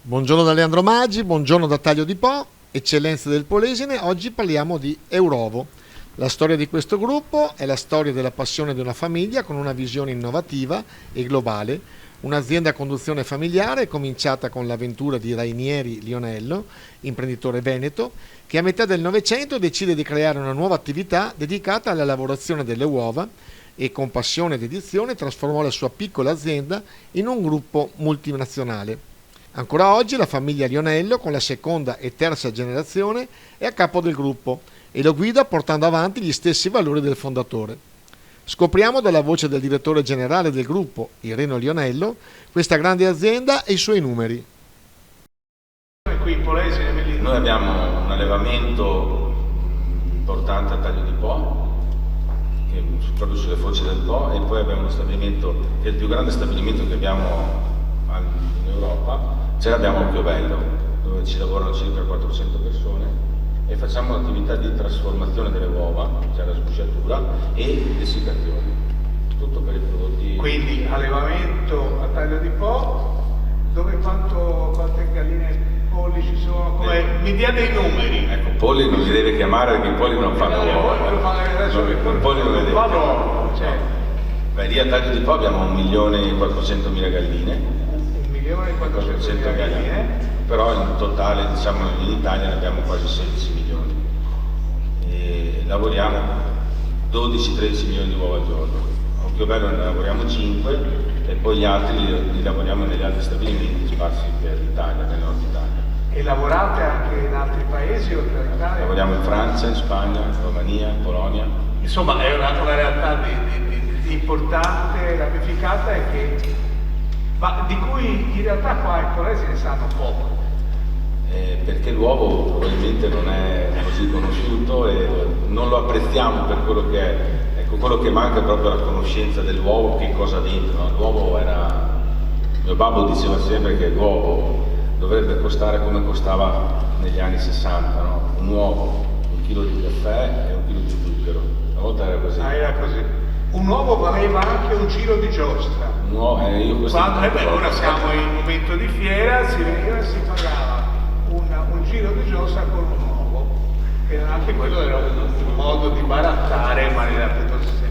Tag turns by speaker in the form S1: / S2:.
S1: Buongiorno da Leandro Maggi, buongiorno da Taglio di Po, eccellenze del Polesine. Oggi parliamo di Eurovo. La storia di questo gruppo è la storia della passione di una famiglia con una visione innovativa e globale. Un'azienda a conduzione familiare cominciata con l'avventura di Rainieri Lionello, imprenditore veneto, che a metà del Novecento decide di creare una nuova attività dedicata alla lavorazione delle uova e con passione e dedizione trasformò la sua piccola azienda in un gruppo multinazionale. Ancora oggi la famiglia Lionello, con la seconda e terza generazione, è a capo del gruppo e lo guida portando avanti gli stessi valori del fondatore. Scopriamo dalla voce del direttore generale del gruppo, Irene Lionello, questa grande azienda e i suoi numeri.
S2: Qui in Polesine, noi abbiamo un allevamento importante a Taglio di Po, che proprio sulle foci del Po, e poi abbiamo uno stabilimento che è il più grande stabilimento che abbiamo in Europa. Ce l'abbiamo a Occhiobello, dove ci lavorano circa 400 persone e facciamo un'attività di trasformazione delle uova, cioè la sbucciatura e l'essiccazione, tutto per i prodotti.
S3: Quindi allevamento a Taglio di Po, dove quante galline e polli ci sono? Mi dia dei numeri.
S2: Ecco, polli non li deve chiamare perché i polli non fanno uova. I polli non li deve chiamare. Beh, lì a Taglio di Po abbiamo 1.400.000 galline.
S3: 1.400.000 galline,
S2: però in totale, diciamo, in Italia ne abbiamo quasi 16 milioni e lavoriamo 12-13 milioni di uova al giorno. A Occhiobello ne lavoriamo 5 e poi gli altri li lavoriamo negli altri stabilimenti sparsi per l'Italia, nel nord Italia.
S3: E lavorate anche in altri paesi oltre all'Italia?
S2: Lavoriamo in Francia, in Spagna, in Romania, in Polonia.
S3: Insomma è una realtà importante, ramificata e ma di cui in realtà qua in Polesine ne sanno poco.
S2: Perché l'uovo probabilmente non è così conosciuto e non lo apprezziamo per quello che è. Ecco, quello che manca è proprio la conoscenza dell'uovo, che cosa ha dentro, no? L'uovo era... Mio babbo diceva sempre che l'uovo dovrebbe costare come costava negli anni 60, no? Un uovo, un chilo di caffè e un chilo di zucchero. Una volta era così.
S3: Era così. Un uovo valeva anche un giro di giostra.
S2: Ora
S3: siamo in un momento di fiera, si veniva e si pagava un giro di giostra con un uovo, che anche quello era un modo di barattare in maniera piuttosto semplice.